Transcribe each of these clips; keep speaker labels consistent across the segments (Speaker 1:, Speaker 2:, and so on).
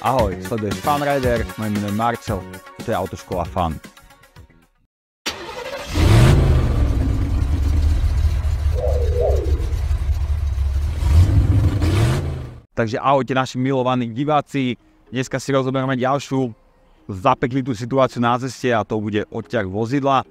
Speaker 1: Ahoj, sleduješ FunRider, moje meno je Marcel, to je Autoškola Fun. Takže ahojte naši milovaní diváci, dneska si rozoberieme ďalšiu zapeklitú situáciu na ceste a to bude odťah vozidla.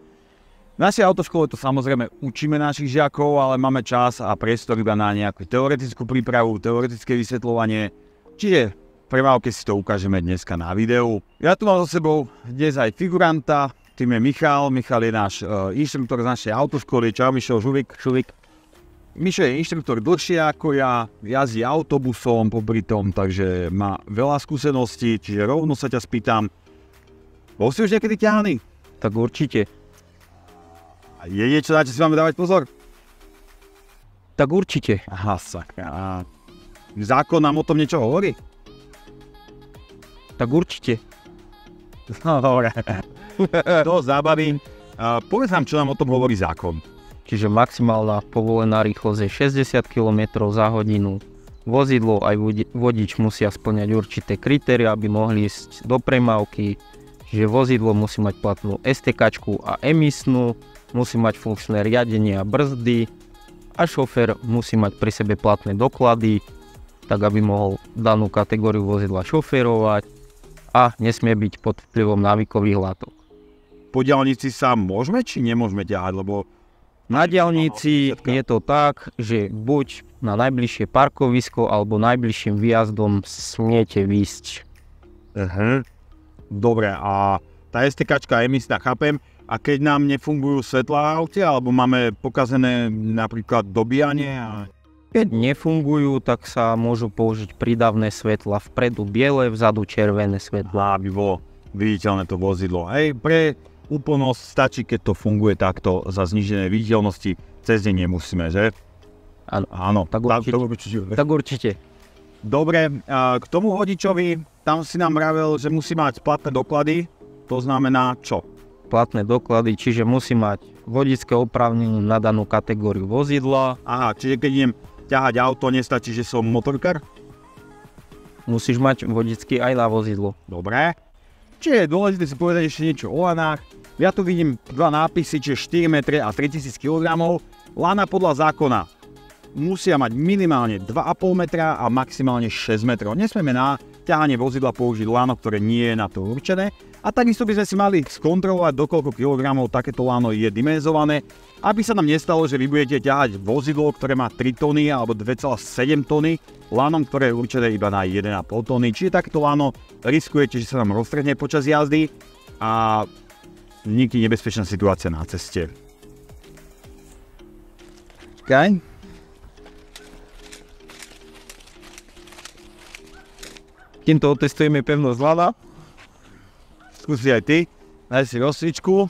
Speaker 1: V našej autoškole to samozrejme učíme našich žiakov, ale máme čas a priestor iba na nejakú teoretickú prípravu, teoretické vysvetľovanie, čiže v premávke si to ukážeme dneska na videu. Ja tu mám so sebou dnes aj figuranta, tým je Michal. Michal je náš inštruktor z našej autoškoly. Čau Mišo, Žuvik. Mišo je inštruktor dlhšie ako ja, jazdí autobusom popri tom, takže má veľa skúseností, čiže rovno sa ťa spýtam, bol si už niekedy ťahaný?
Speaker 2: Tak určite.
Speaker 1: A je niečo, na čo si máme dávať pozor?
Speaker 2: Tak určite.
Speaker 1: Aha, sakra. A zákon nám o tom niečo hovorí?
Speaker 2: Tak určite.
Speaker 1: No dobre. To zabavím. Povedz nám, čo nám o tom hovorí zákon.
Speaker 2: Čiže maximálna povolená rýchlosť je 60 km za hodinu. Vozidlo aj vodič musia spĺňať určité kritéria, aby mohli ísť do premávky. Čiže vozidlo musí mať platnú STK a emisnú, musí mať funkčné riadenie a brzdy a šofér musí mať pri sebe platné doklady, tak aby mohol danú kategóriu vozidla šoférovať a nesmie byť pod vplyvom návykových látok.
Speaker 1: Po diaľnici sa môžeme či nemôžeme ťahať, lebo
Speaker 2: na diaľnici je to tak, že buď na najbližšie parkovisko alebo najbližším výjazdom smiete výjsť.
Speaker 1: Dobre, a tá STK emisná, chápem, a keď nám nefungujú svetlá v aute, alebo máme pokazené napríklad dobíjanie?
Speaker 2: Keď nefungujú, tak sa môžu použiť prídavné svetla, vpredu biele, vzadu červené svetla.
Speaker 1: Aby bolo viditeľné to vozidlo. Hej, pre úplnosť stačí, keď to funguje takto za znížené viditeľnosti, cez deň nemusíme, že? Áno,
Speaker 2: tak určite.
Speaker 1: Dobre, k tomu vodičovi, tam si nám vravel, že musí mať platné doklady, to znamená čo?
Speaker 2: Platné doklady, čiže musí mať vodičské oprávnenie na danú kategóriu vozidla.
Speaker 1: Aha, čiže keď idem ťahať auto, nestačí, že som motorkár?
Speaker 2: Musíš mať vodičský aj na vozidlo.
Speaker 1: Dobre. Čiže je dôležité si povedať ešte niečo o lanách. Ja tu vidím dva nápisy, čiže 4 m a 3000 kg. Lana podľa zákona musia mať minimálne 2,5 metra a maximálne 6 metrov. Nesmieme na ťahanie vozidla použiť lano, ktoré nie je na to určené. A takisto by sme si mali skontrolovať, do koľko kilogramov takéto lano je dimenzované, aby sa nám nestalo, že vy budete ťahať vozidlo, ktoré má 3 tony alebo 2,7 tony, lanom, ktoré je určené iba na 1,5 tony. Čiže takéto lano riskujete, že sa nám roztrhne počas jazdy a vznikne nebezpečná situácia na ceste. Okay.
Speaker 2: Týmto otestujeme pevnosť lana.
Speaker 1: Skúsi aj ty, daj si rozsvičku.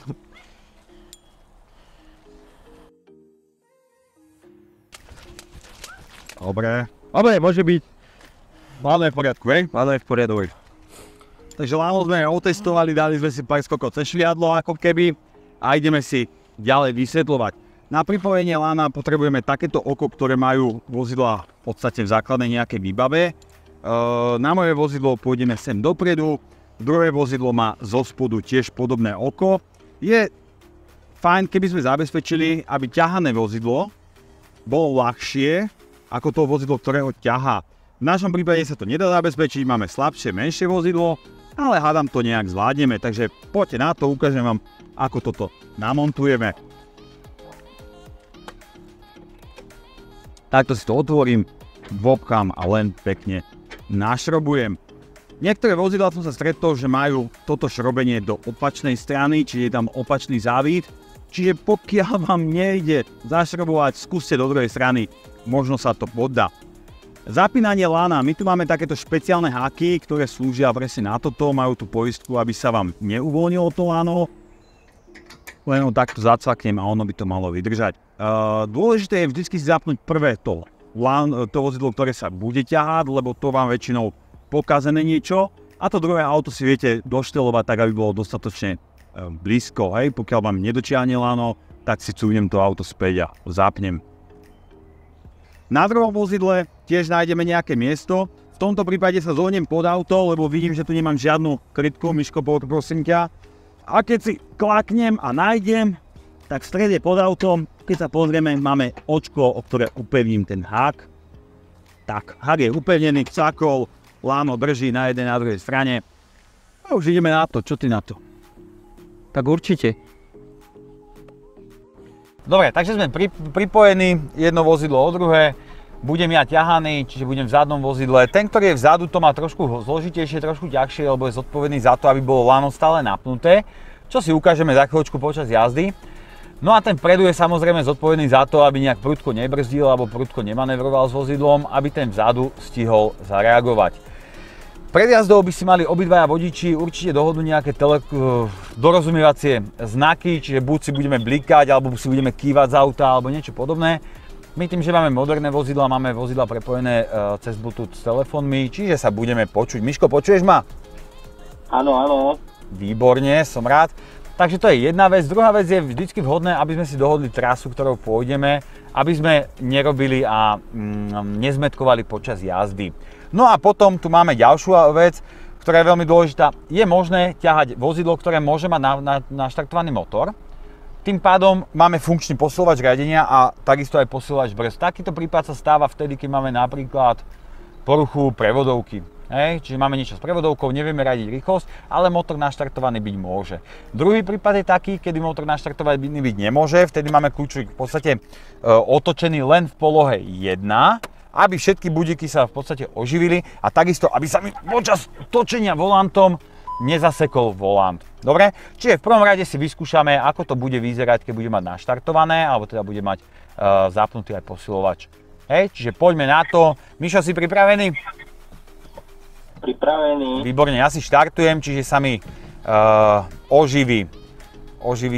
Speaker 1: Dobre, môže byť. Lano je v poriadku, hej?
Speaker 2: Lano je v poriadku.
Speaker 1: Takže lano sme otestovali, dali sme si pár skokov cez šliadlo ako keby a ideme si ďalej vysvetľovať. Na pripojenie lana potrebujeme takéto oko, ktoré majú vozidla v podstate v základnej nejakej výbave. Na moje vozidlo pôjdeme sem dopredu, druhé vozidlo má zo spodu tiež podobné oko. Je fajn, keby sme zabezpečili, aby ťahané vozidlo bolo ľahšie ako to vozidlo, ktoré ho ťahá. V našom prípade sa to nedá zabezpečiť, máme slabšie, menšie vozidlo, ale hádam to nejak zvládneme, takže poďte na to, ukážem vám, ako toto namontujeme. Takto si to otvorím, vopchám a len pekne našrobujem. Niektoré vozidlá som sa stretol, že majú toto šrobenie do opačnej strany, čiže je tam opačný závid. Čiže pokiaľ vám nejde zašrobovať, skúste do druhej strany, možno sa to poddá. Zapínanie lana, my tu máme takéto špeciálne háky, ktoré slúžia presne na toto, majú tú poistku, aby sa vám neuvoľnilo to lano. Len ho takto zacvaknem a ono by to malo vydržať. Dôležité je vždy si zapnúť prvé to vozidlo, ktoré sa bude ťahať, lebo to vám väčšinou pokazené niečo a to druhé auto si viete doštelovať tak, aby bolo dostatočne blízko. Hej. Pokiaľ vám nedočiahne lano, tak si cúvnem to auto späť a zapnem. Na druhom vozidle tiež nájdeme nejaké miesto. V tomto prípade sa zohnem pod auto, lebo vidím, že tu nemám žiadnu krytku, Miško, prosím ťa. A keď si klaknem a nájdem, tak v strede pod autom, keď sa pozrieme, máme očko, o ktoré upevním ten hák. Tak, hák je upevnený, cakol, láno drží na jednej, na druhej strane. A už ideme na to, čo ty na to?
Speaker 2: Tak určite.
Speaker 1: Dobre, takže sme pripojení, jedno vozidlo o druhé. Budem ja ťahaný, čiže budem v zadnom vozidle. Ten, ktorý je vzadu, to má trošku zložitejšie, trošku ťažšie, lebo je zodpovedný za to, aby bolo lano stále napnuté, čo si ukážeme za chvíľočku počas jazdy. No a ten vpredu je samozrejme zodpovedný za to, aby nejak prudko nebrzdil alebo prudko nemanevroval s vozidlom, aby ten vzadu stihol zareagovať. Pred jazdou by si mali obidvaja vodiči určite dohodnúť nejaké dorozumievacie znaky, čiže buď si budeme blikať, alebo si budeme kývať z auta, alebo niečo podobné. My tým, že máme moderné vozidla, máme vozidla prepojené cez Bluetooth s telefónmi, čiže sa budeme počuť. Miško, počuješ ma?
Speaker 3: Áno, áno.
Speaker 1: Výborne, som rád. Takže to je jedna vec. Druhá vec je vždycky vhodné, aby sme si dohodli trasu, ktorou pôjdeme, aby sme nerobili a nezmätkovali počas jazdy. No a potom tu máme ďalšiu vec, ktorá je veľmi dôležitá. Je možné ťahať vozidlo, ktoré môže mať naštartovaný motor. Tým pádom máme funkčný posúvač riadenia a takisto aj posúvač brzd. Takýto prípad sa stáva vtedy, keď máme napríklad poruchu prevodovky. Čiže máme niečo s prevodovkou, nevieme riadiť rýchlosť, ale motor naštartovaný byť môže. Druhý prípad je taký, kedy motor naštartovaný byť nemôže, vtedy máme kľúčik v podstate otočený len v polohe 1, aby všetky budíky sa v podstate oživili a takisto, aby sa mi počas točenia volantom nezasekol volant. Dobre? Čiže v prvom rade si vyskúšame, ako to bude vyzerať, keď bude mať naštartované, alebo teda bude mať zapnutý aj posilovač. Čiže poďme na to. Mišo, si pripravený?
Speaker 3: Pripravený.
Speaker 1: Výborne, ja si štartujem, čiže sa mi oživí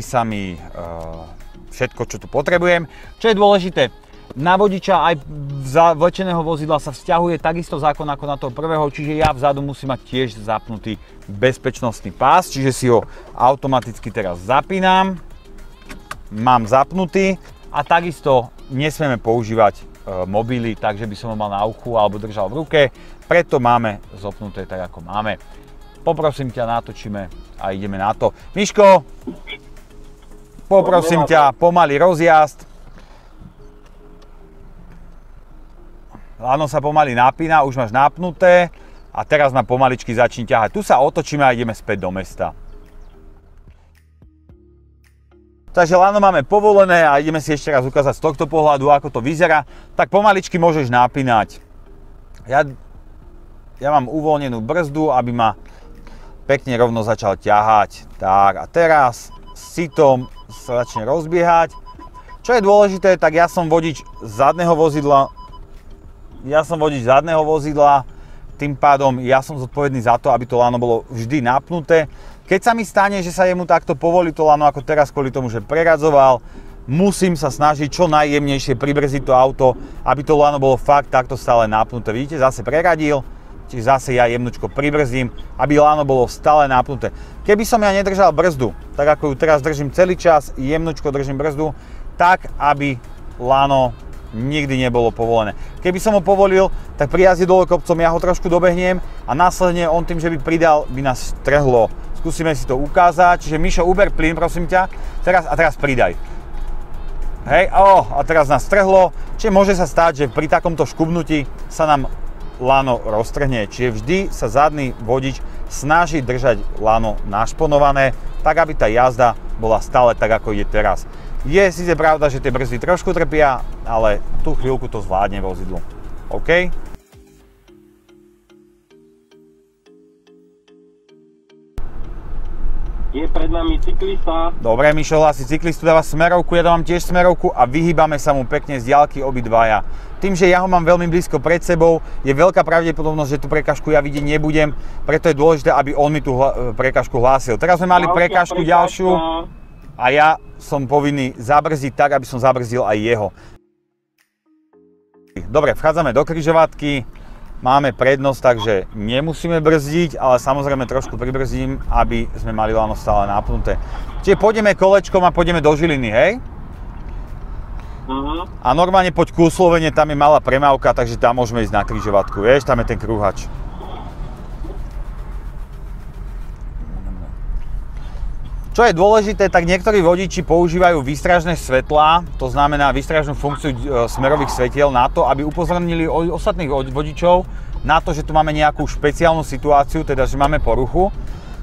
Speaker 1: sa mi všetko, čo tu potrebujem. Čo je dôležité, na vodiča aj vlečeného vozidla sa vzťahuje takisto zákon ako na toho prvého, čiže ja vzadu musím mať tiež zapnutý bezpečnostný pás, čiže si ho automaticky teraz zapínam. Mám zapnutý a takisto nesmieme používať mobily, takže by som ho mal na uchu alebo držal v ruke, preto máme zopnuté tak, ako máme. Poprosím ťa, natočíme a ideme na to. Miško, poprosím ťa, pomalý rozjazd. Lano sa pomaly napína, už máš napnuté a teraz ma pomaličky začni ťahať. Tu sa otočíme a ideme späť do mesta. Takže lano máme povolené a ideme si ešte raz ukázať z tohto pohľadu, ako to vyzerá. Tak pomaličky môžeš napínať. Ja mám uvoľnenú brzdu, aby ma pekne rovno začal ťahať. Tak a teraz sitom sa začne rozbiehať. Čo je dôležité, tak ja som vodič zadného vozidla, tým pádom ja som zodpovedný za to, aby to lano bolo vždy napnuté. Keď sa mi stane, že sa jemu takto povolí to lano, ako teraz kvôli tomu, že preradzoval, musím sa snažiť čo najjemnejšie pribrziť to auto, aby to lano bolo fakt takto stále napnuté. Vidíte, zase preradil, čiže zase ja jemnučko pribrzdím, aby lano bolo stále napnuté. Keby som ja nedržal brzdu, tak ako ju teraz držím celý čas, jemnučko držím brzdu, tak aby lano nikdy nebolo povolené. Keby som ho povolil, tak pri jazde dole kopcom ja ho trošku dobehnem a následne on tým, že by pridal, by nás strhlo. Skúsime si to ukázať. Čiže Mišo, uber plyn, prosím ťa. Teraz pridaj. Hej, a teraz nás strhlo. Čiže môže sa stať, že pri takomto škubnutí sa nám lano roztrhne. Čiže vždy sa zadný vodič snaží držať lano našponované, tak aby tá jazda bola stále tak, ako ide teraz. Je síce pravda, že tie brzdy trošku trpia, ale tú chvíľku to zvládne vozidlo. OK?
Speaker 3: Je pred nami cyklista.
Speaker 1: Dobre, Mišo hlási cyklistu, dáva smerovku, ja dávam tiež smerovku a vyhýbame sa mu pekne z diaľky obidvaja. Tým, že ja ho mám veľmi blízko pred sebou, je veľká pravdepodobnosť, že tú prekážku ja vidieť nebudem, preto je dôležité, aby on mi tú prekážku hlásil. Teraz sme mali prekážku ďalšiu a ja som povinný zabrzdiť tak, aby som zabrzdil aj jeho. Dobre, vchádzame do križovatky, máme prednosť, takže nemusíme brzdiť, ale samozrejme trošku pribrzdím, aby sme mali lano stále napnuté. Čiže pôjdeme kolečkom a pôjdeme do Žiliny, hej? A normálne poď ku Slovene, tam je malá premávka, takže tam môžeme ísť na križovatku, vieš, tam je ten krúhač. Čo je dôležité, tak niektorí vodiči používajú výstražné svetlá, to znamená výstražnú funkciu smerových svetiel na to, aby upozornili ostatných vodičov na to, že tu máme nejakú špeciálnu situáciu, teda že máme poruchu.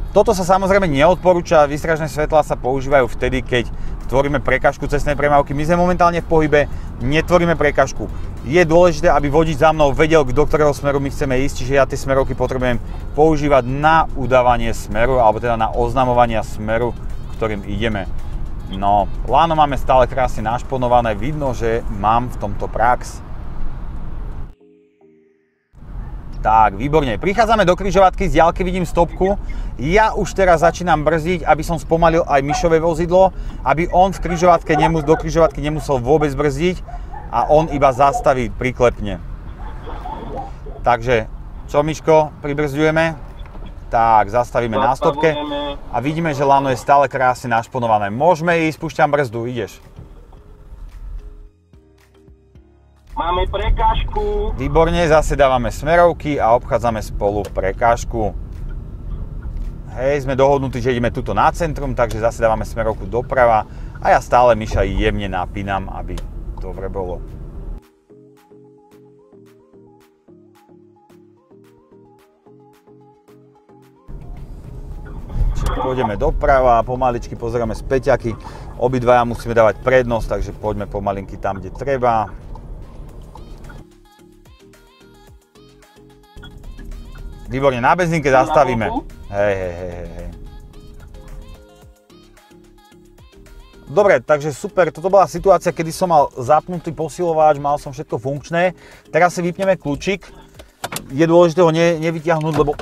Speaker 1: Toto sa samozrejme neodporúča, výstražné svetlá sa používajú vtedy, keď tvoríme prekážku cestnej premávky. My sme momentálne v pohybe, netvoríme prekážku. Je dôležité, aby vodič za mnou vedel, do ktorého smeru my chceme ísť, čiže ja tie smerovky potrebujem používať na udávanie smeru, alebo teda na oznamovanie smeru, ktorým ideme. No, láno máme stále krásne našponované, vidno, že mám v tomto prax. Tak, výborne. Prichádzame do križovatky, z diaľky vidím stopku. Ja už teraz začínam brzdiť, aby som spomalil aj Mišové vozidlo, aby on v križovatke do križovatky nemusel vôbec brzdiť a on iba zastaví, priklepne. Takže, čo Miško, pribrzďujeme? Tak, zastavíme na stopke a vidíme, že lano je stále krásne našponované. Môžeme ísť, púšťam brzdu, ideš.
Speaker 3: Máme prekážku.
Speaker 1: Výborne, zase dávame smerovky a obchádzame spolu prekážku. Hej, sme dohodnutí, že ideme tuto na centrum, takže zase dávame smerovku doprava a ja stále Miša jemne napínam, aby dobre bolo. Čiže pôjdeme doprava, pomaličky pozeráme späťaky. Obidvaja musíme dávať prednosť, takže poďme pomalinky tam, kde treba. Výborne, na benzínke zastavíme. Hej. Dobre, takže super, toto bola situácia, kedy som mal zapnutý posilovač, mal som všetko funkčné. Teraz si vypneme kľúčik. Je dôležité ho nevyťahnuť, lebo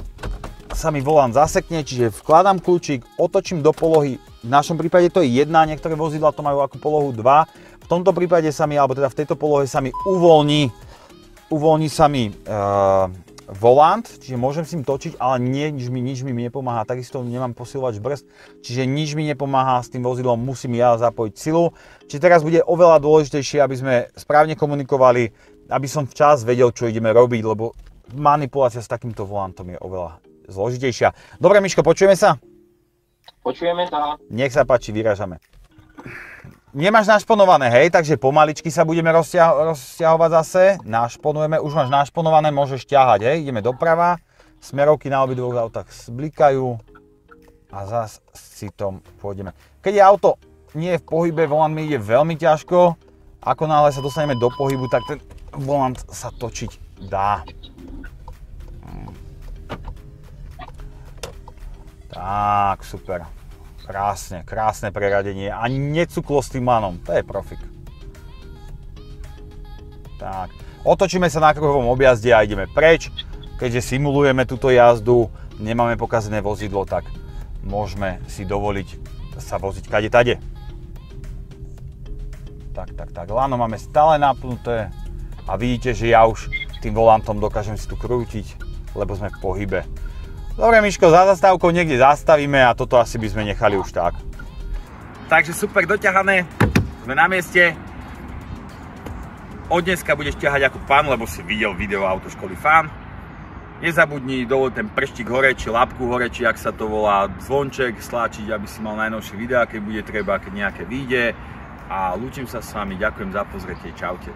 Speaker 1: sa mi volant zasekne, čiže vkladám kľúčik, otočím do polohy. V našom prípade to je 1, niektoré vozidlá to majú ako polohu 2. V tomto prípade sa mi, alebo teda v tejto polohe sa mi uvoľní sa mi volant, čiže môžem s ním točiť, ale nič mi nepomáha. Takisto nemám posilovač brzd, čiže nič mi nepomáha s tým vozidlom, musím ja zapojiť silu. Čiže teraz bude oveľa dôležitejšie, aby sme správne komunikovali, aby som včas vedel, čo ideme robiť, lebo manipulácia s takýmto volantom je oveľa zložitejšia. Dobre, Miško, počujeme sa?
Speaker 3: Počujeme sa.
Speaker 1: Nech sa páči, vyrážame. Nemáš našponované, hej, takže pomaličky sa budeme rozťahovať zase. Našponujeme, už máš našponované, môžeš ťahať, hej. Ideme doprava, smerovky na obidvoch autách blikajú a zase si tom pôjdeme. Keď je auto nie je v pohybe, volant mi ide veľmi ťažko. Ako náhle sa dostaneme do pohybu, tak ten volant sa točiť dá. Tak, super. Krásne preradenie. Ani necuklo s tým lanom. To je profik. Tak. Otočíme sa na kruhovom objazde a ideme preč. Keďže simulujeme túto jazdu, nemáme pokazené vozidlo, tak môžeme si dovoliť sa voziť kade tade. Tak. Lano máme stále napnuté a vidíte, že ja už tým volantom dokážem si tu krútiť, lebo sme v pohybe. Dobre, Miško, za zastávkou niekde zastavíme a toto asi by sme nechali už tak. Takže super doťahané, sme na mieste. Od dneska budeš ťahať ako pán, lebo si videl video Autoškoly Fan. Nezabudni dovoliť ten prštík hore, či labku hore, či ak sa to volá, zvonček stlačiť, aby si mal najnovšie videá, keď bude treba, keď nejaké vyjde. A lúčim sa s vami, ďakujem za pozretie, čaute.